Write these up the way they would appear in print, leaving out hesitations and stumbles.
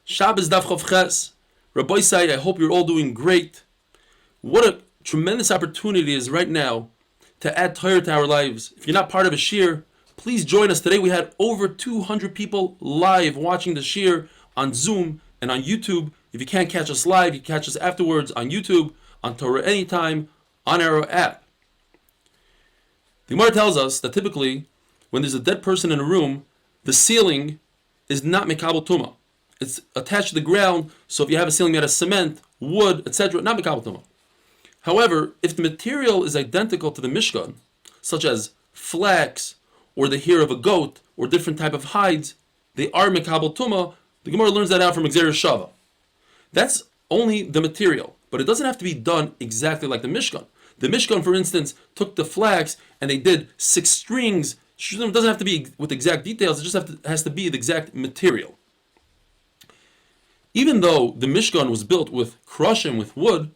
Shabbos Daf Chof Ches. Rabbi Say, I hope you're all doing great. What a tremendous opportunity is right now to add Torah to our lives. If you're not part of a shir, please join us today. We had over 200 people live watching the shir on Zoom and on YouTube. If you can't catch us live, you can catch us afterwards on YouTube, on Torah Anytime, on our app. The Gemara tells us that typically, when there's a dead person in a room, the ceiling is not mekabel tumah. It's attached to the ground, so if you have a ceiling made of cement, wood, etc., not mekabel tumah. However, if the material is identical to the Mishkan, such as flax, or the hair of a goat, or different type of hides, they are mekabel tumah. The Gemara learns that out from Gersh Benmo. That's only the material, but it doesn't have to be done exactly like the Mishkan. The Mishkan, for instance, took the flax and they did 6 strings. It doesn't have to be with exact details, it just has to be the exact material. Even though the Mishkan was built with krushim, with wood,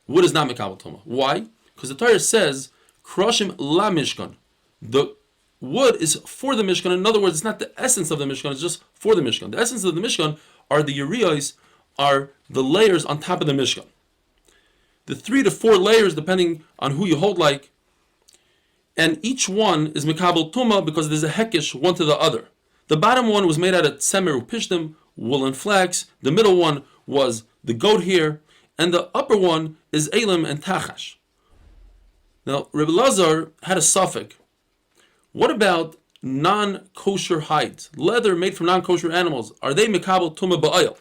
wood is not mekabel tumah. Why? Because the Torah says, krushim la Mishkan. The wood is for the Mishkan. In other words, it's not the essence of the Mishkan, it's just for the Mishkan. The essence of the Mishkan are the yeriyos, are the layers on top of the Mishkan. The 3 to 4 layers, depending on who you hold like, and each one is mekabel tumah because there's a hekesh one to the other. The bottom one was made out of tsemer upishtim, wool and flax. The middle one was the goat hair, and the upper one is elim and tachash. Now, Rebbe Lazar had a suffix. What about non-kosher hides? Leather made from non-kosher animals. Are they mekabel tumah ba'oil?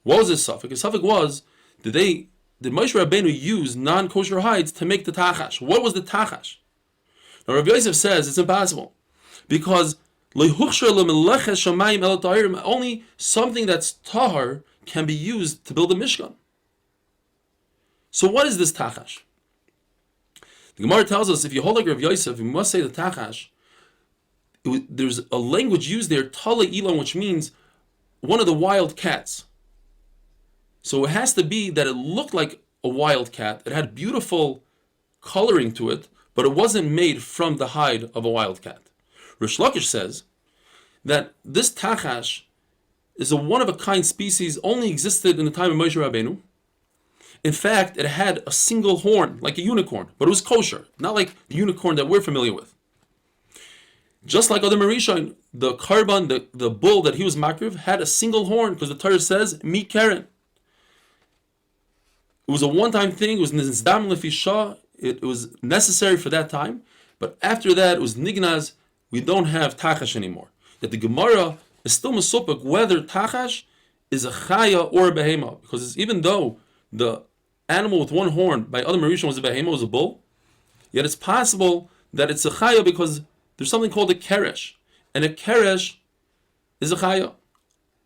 What was his suffix? His suffix was, did Moshe Rabbeinu use non-kosher hides to make the tachash? What was the tachash? Now Rabbi Yosef says it's impossible, because only something that's tahar can be used to build a Mishkan. So what is this tachash? The Gemara tells us if you hold like Rabbi Yosef, you must say the tachash. There's a language used there, tale ilan, which means one of the wild cats. So it has to be that it looked like a wild cat. It had beautiful coloring to it, but it wasn't made from the hide of a wild cat. Rish Lakish says that this tachash is a one-of-a-kind species, only existed in the time of Moshe Rabbeinu. In fact, it had a single horn, like a unicorn, but it was kosher, not like the unicorn that we're familiar with. Just like other Marishain, the karban, the bull that he was makriv, had a single horn, because the Torah says, mi keren. It was a one-time thing, it was nizdam lefi shah, it was necessary for that time, but after that it was nignaz. We don't have tachash anymore. Yet the Gemara is still mesupik whether tachash is a chaya or a behema, because even though the animal with one horn by other Marishon was a behema, was a bull, yet it's possible that it's a chaya because there's something called a keresh, and a keresh is a chaya.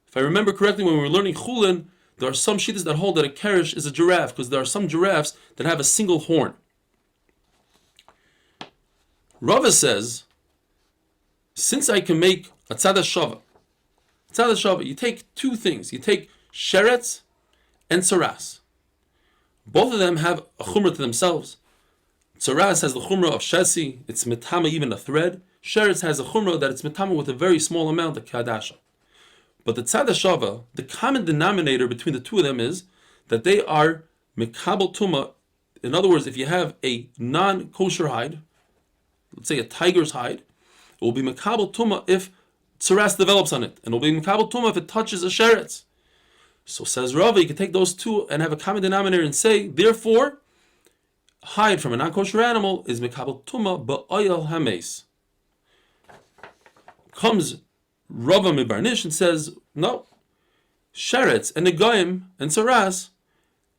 If I remember correctly, when we were learning chulin, there are some shittas that hold that a keresh is a giraffe, because there are some giraffes that have a single horn. Rava says, since I can make a tzad shava, you take 2 things. You take sheretz and tzaras. Both of them have a chumrah to themselves. Tzaras has the chumrah of shesi, it's metama even a thread. Sheretz has a chumrah that it's metama with a very small amount of kadasha. But the tzad shava, the common denominator between the 2 of them is that they are mekabel tumah. In other words, if you have a non-kosher hide, let's say a tiger's hide, it will be mekabel tumah if tzaras develops on it, and it will be mekabel tumah if it touches a sheretz. So says Rava, you can take those 2 and have a common denominator and say, therefore, hide from a non-kosher animal is mekabel tumah ba'oil hameis. Comes Rava Mibarnish and says, no, sheretz and negayim and tzaras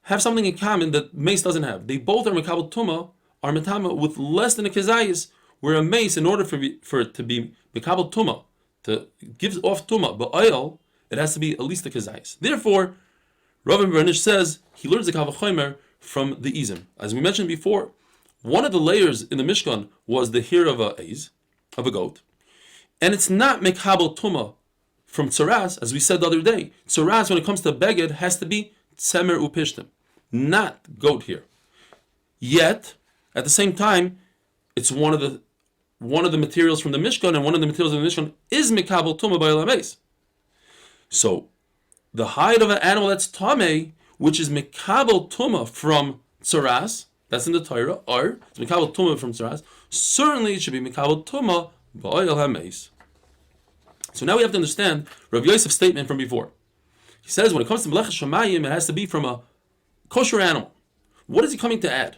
have something in common that mace doesn't have. They both are mekabel tumah, are metama with less than a kezayis, where a mace, in order for it to be mekabel tumah, to give off tumah, but oil, it has to be at least a kezayis. Therefore, Rav Bernish says he learns the kavachomer from the izim. As we mentioned before, one of the layers in the Mishkan was the hair of a goat, and it's not mekabel tumah from tzaras, as we said the other day. Tzaras, when it comes to beged, has to be tsemer upishtim, not goat hair. Yet, at the same time, it's one of the materials from the Mishkan, and one of the materials of the Mishkan is mekabel tumah by elameis. So the hide of an animal that's tamei, which is mekabel tuma from tzaras, that's in the Torah, or it's mekabel tuma from tzaras, certainly it should be mekabel tuma ba'oil hameis. So now we have to understand Rav Yosef's statement from before. He says when it comes to Melech Shamayim, it has to be from a kosher animal. What is he coming to add?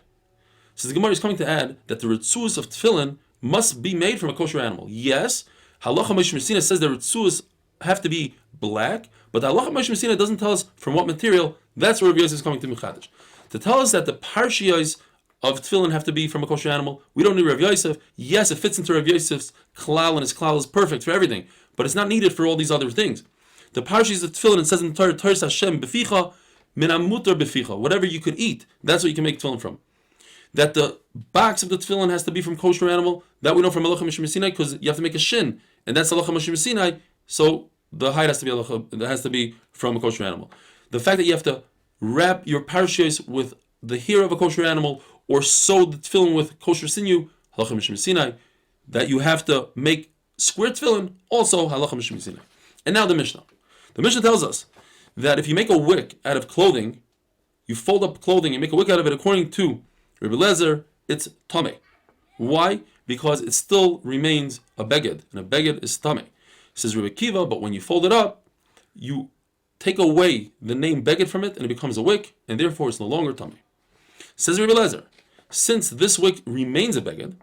So the Gemara is coming to add that the ritzuos of tefillin must be made from a kosher animal. Yes, Halacha Moshe Messina says the ritzuos have to be black, but the Halacha Moshe Messina doesn't tell us from what material. That's where Rav Yosef is coming to Mechadish. To tell us that the parshiyos of tefillin have to be from a kosher animal, we don't need Rav Yosef. Yes, it fits into Rav Yosef's klal, and his klal is perfect for everything, but it's not needed for all these other things. The parshiyos of tefillin, it says in the Torah, Torah Hashem beficha min amutar beficha, whatever you could eat, that's what you can make tefillin from. That the box of the tefillin has to be from kosher animal, that we know from Halacha Moshe Sinai, because you have to make a shin, and that's Halacha Moshe Sinai, so the hide has to be from a kosher animal. The fact that you have to wrap your parshiyos with the hair of a kosher animal, or sew the tefillin with kosher sinew, Halacha Moshe Sinai, that you have to make square tefillin, also Halacha Moshe Sinai. And now the Mishnah. The Mishnah tells us that if you make a wick out of clothing, you fold up clothing and make a wick out of it, according to Rebbe Lezer, it's tamei. Why? Because it still remains a beged, and a beged is tamei. Says Rebbe Kiva, but when you fold it up, you take away the name beged from it, and it becomes a wick, and therefore it's no longer tamei. Says Rebbe Lezer, since this wick remains a beged,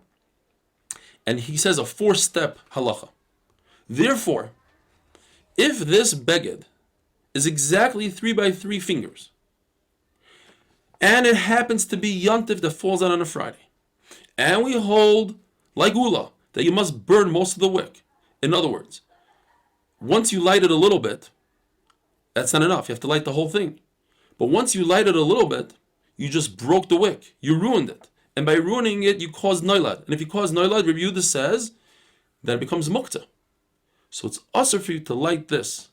and he says a 4-step halacha, therefore, if this beged is exactly 3 by 3 fingers, and it happens to be Yontif that falls out on a Friday, and we hold, like Ula, that you must burn most of the wick. In other words, once you light it a little bit, that's not enough. You have to light the whole thing. But once you light it a little bit, you just broke the wick. You ruined it. And by ruining it, you caused noilad. And if you cause noilad, Rabbi Yehuda says that it becomes mukta. So it's usher for you to light this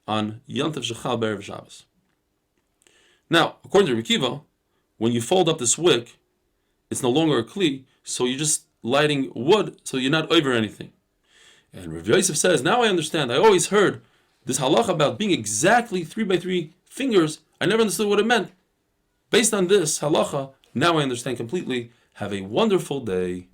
on Yontif Shechal B'Erev Shabbos. Now, according to Rabbi Kiva, when you fold up this wick, it's no longer a kli, so you're just lighting wood, so you're not over anything. And Rav Yosef says, now I understand. I always heard this halacha about being exactly 3 by 3 fingers. I never understood what it meant. Based on this halacha, now I understand completely. Have a wonderful day.